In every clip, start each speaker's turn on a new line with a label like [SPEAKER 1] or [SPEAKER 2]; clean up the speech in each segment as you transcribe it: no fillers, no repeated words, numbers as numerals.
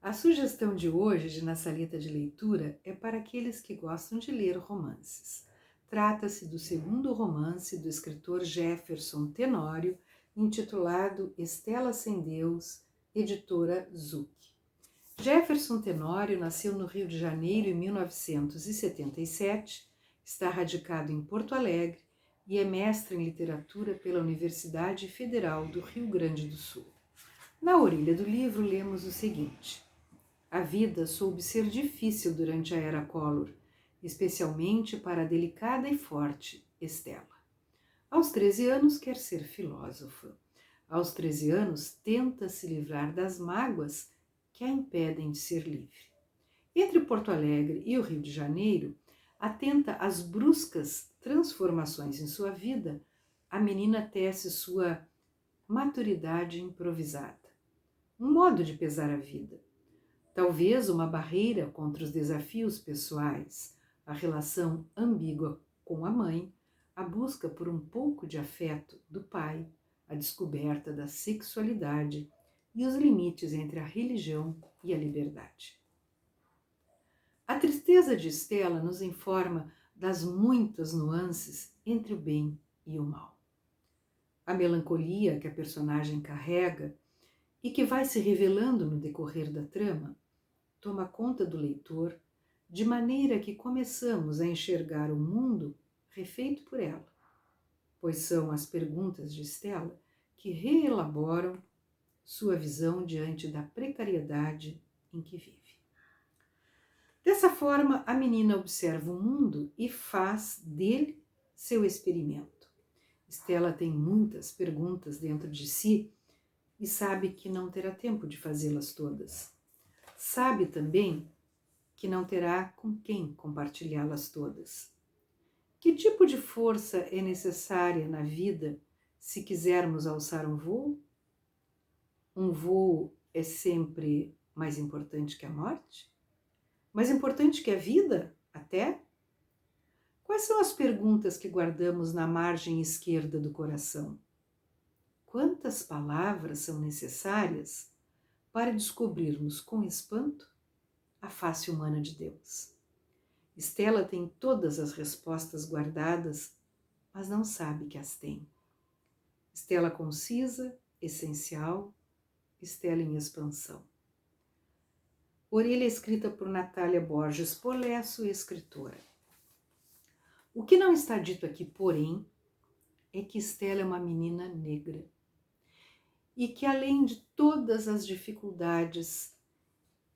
[SPEAKER 1] A sugestão de hoje de Na Saleta de Leitura é para aqueles que gostam de ler romances. Trata-se do segundo romance do escritor Jefferson Tenório, intitulado Estela Sem Deus, editora Zuc. Jefferson Tenório nasceu no Rio de Janeiro em 1977, está radicado em Porto Alegre e é mestre em literatura pela Universidade Federal do Rio Grande do Sul. Na orelha do livro lemos o seguinte: a vida soube ser difícil durante a era Collor, especialmente para a delicada e forte Estela. Aos 13 anos quer ser filósofa. Aos 13 anos tenta se livrar das mágoas que a impedem de ser livre. Entre Porto Alegre e o Rio de Janeiro, atenta às bruscas transformações em sua vida, a menina tece sua maturidade improvisada. Um modo de pesar a vida. Talvez uma barreira contra os desafios pessoais, a relação ambígua com a mãe, a busca por um pouco de afeto do pai, a descoberta da sexualidade e os limites entre a religião e a liberdade. A tristeza de Estela nos informa das muitas nuances entre o bem e o mal. A melancolia que a personagem carrega e que vai se revelando no decorrer da trama toma conta do leitor, de maneira que começamos a enxergar o mundo refeito por ela, pois são as perguntas de Estela que reelaboram sua visão diante da precariedade em que vive. Dessa forma, a menina observa o mundo e faz dele seu experimento. Estela tem muitas perguntas dentro de si e sabe que não terá tempo de fazê-las todas. Sabe também que não terá com quem compartilhá-las todas. Que tipo de força é necessária na vida se quisermos alçar um voo? Um voo é sempre mais importante que a morte? Mais importante que a vida, até? Quais são as perguntas que guardamos na margem esquerda do coração? Quantas palavras são necessárias para descobrirmos com espanto a face humana de Deus? Estela tem todas as respostas guardadas, mas não sabe que as tem. Estela concisa, essencial, Estela em expansão. Orelha escrita por Natália Borges Polesso, escritora. O que não está dito aqui, porém, é que Estela é uma menina negra e que, além de todas as dificuldades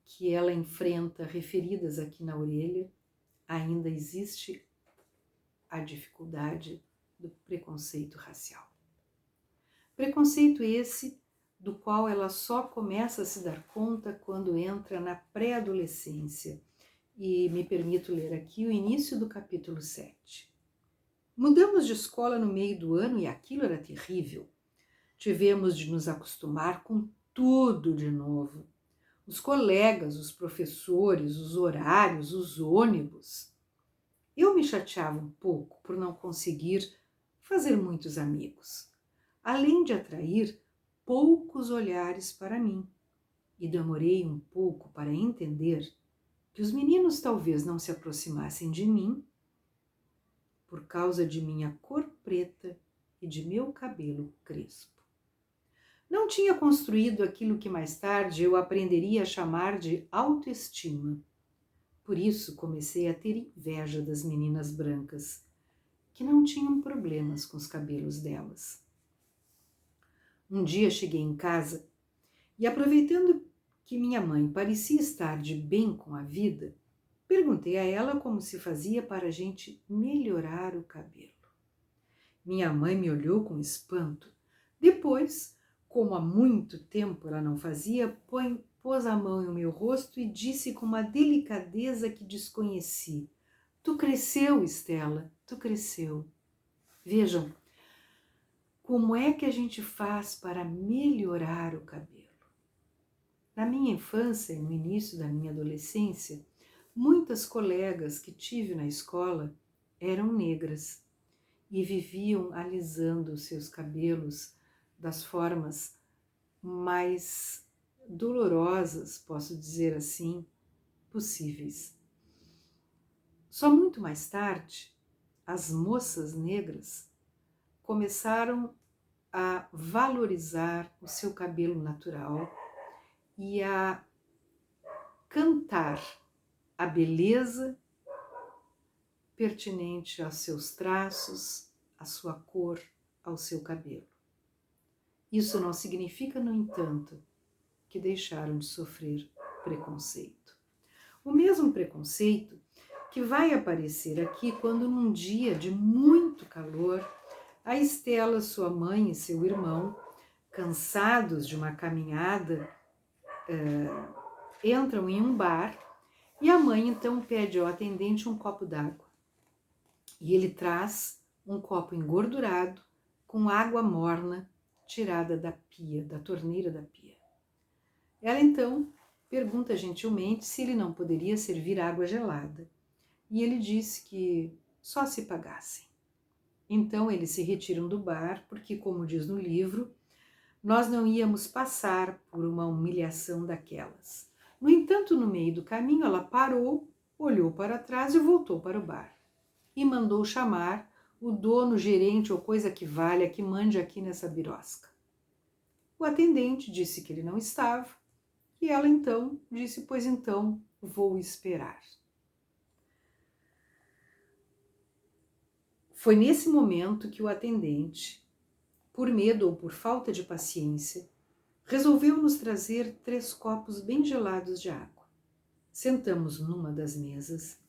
[SPEAKER 1] que ela enfrenta, referidas aqui na orelha, ainda existe a dificuldade do preconceito racial. Preconceito esse do qual ela só começa a se dar conta quando entra na pré-adolescência. E me permito ler aqui o início do capítulo 7. Mudamos de escola no meio do ano e aquilo era terrível. Tivemos de nos acostumar com tudo de novo. Os colegas, os professores, os horários, os ônibus. Eu me chateava um pouco por não conseguir fazer muitos amigos, além de atrair poucos olhares para mim. E demorei um pouco para entender que os meninos talvez não se aproximassem de mim por causa de minha cor preta e de meu cabelo crespo. Não tinha construído aquilo que mais tarde eu aprenderia a chamar de autoestima. Por isso comecei a ter inveja das meninas brancas, que não tinham problemas com os cabelos delas. Um dia cheguei em casa e, aproveitando que minha mãe parecia estar de bem com a vida, perguntei a ela como se fazia para a gente melhorar o cabelo. Minha mãe me olhou com espanto. Depois, como há muito tempo ela não fazia, pôs a mão no meu rosto e disse com uma delicadeza que desconheci: "Tu cresceu, Estela, tu cresceu." Vejam, como é que a gente faz para melhorar o cabelo? Na minha infância e no início da minha adolescência, muitas colegas que tive na escola eram negras e viviam alisando seus cabelos das formas mais dolorosas, posso dizer assim, possíveis. Só muito mais tarde, as moças negras começaram a valorizar o seu cabelo natural e a cantar a beleza pertinente aos seus traços, à sua cor, ao seu cabelo. Isso não significa, no entanto, que deixaram de sofrer preconceito. O mesmo preconceito que vai aparecer aqui quando num dia de muito calor, a Estela, sua mãe e seu irmão, cansados de uma caminhada, entram em um bar e a mãe então pede ao atendente um copo d'água. E ele traz um copo engordurado com água morna tirada da pia, da torneira da pia. Ela então pergunta gentilmente se ele não poderia servir água gelada. E ele disse que só se pagassem. Então eles se retiram do bar porque, como diz no livro, nós não íamos passar por uma humilhação daquelas. No entanto, no meio do caminho, ela parou, olhou para trás e voltou para o bar. E mandou chamar o dono, gerente ou coisa que valha que mande aqui nessa birosca. O atendente disse que ele não estava e ela então disse, pois então vou esperar. Foi nesse momento que o atendente, por medo ou por falta de paciência, resolveu nos trazer 3 copos bem gelados de água. Sentamos numa das mesas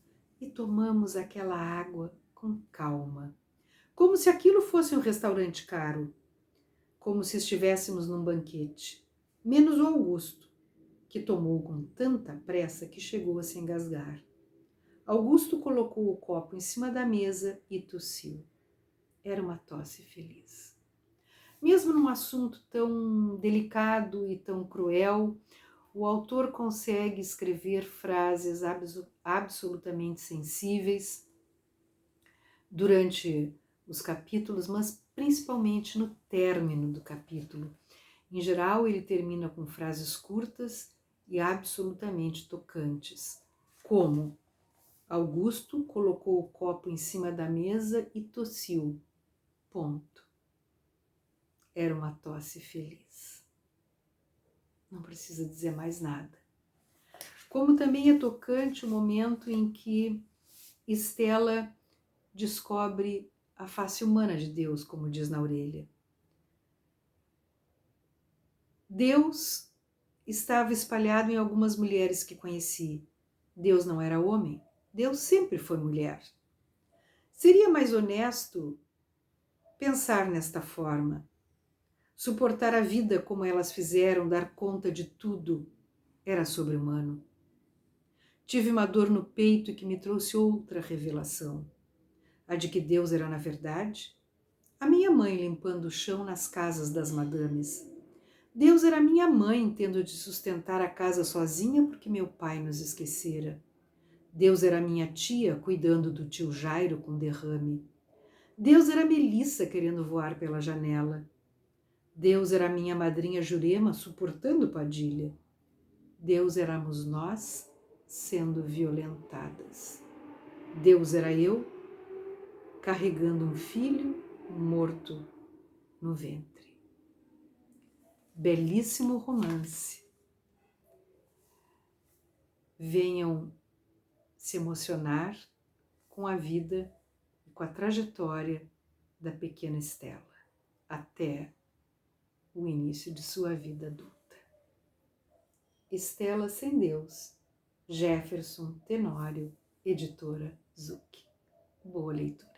[SPEAKER 1] e tomamos aquela água com calma, como se aquilo fosse um restaurante caro, como se estivéssemos num banquete, menos o Augusto, que tomou com tanta pressa que chegou a se engasgar. Augusto colocou o copo em cima da mesa e tossiu. Era uma tosse feliz. Mesmo num assunto tão delicado e tão cruel, o autor consegue escrever frases absolutamente sensíveis durante os capítulos, mas principalmente no término do capítulo. Em geral, ele termina com frases curtas e absolutamente tocantes, como Augusto colocou o copo em cima da mesa e tossiu. Ponto. Era uma tosse feliz. Não precisa dizer mais nada. Como também é tocante o momento em que Estela descobre a face humana de Deus, como diz na orelha. Deus estava espalhado em algumas mulheres que conheci. Deus não era homem, Deus sempre foi mulher. Seria mais honesto pensar nesta forma, suportar a vida como elas fizeram, dar conta de tudo, era sobre-humano. Tive uma dor no peito que me trouxe outra revelação, a de que Deus era, na verdade, a minha mãe limpando o chão nas casas das madames. Deus era minha mãe tendo de sustentar a casa sozinha porque meu pai nos esquecera. Deus era minha tia cuidando do tio Jairo com derrame. Deus era Melissa querendo voar pela janela. Deus era minha madrinha Jurema suportando Padilha. Deus éramos nós sendo violentadas. Deus era eu carregando um filho morto no ventre. Belíssimo romance. Venham se emocionar com a vida e com a trajetória da pequena Estela até o início de sua vida adulta. Estela sem Deus, Jefferson Tenório, editora Zucchi. Boa leitura.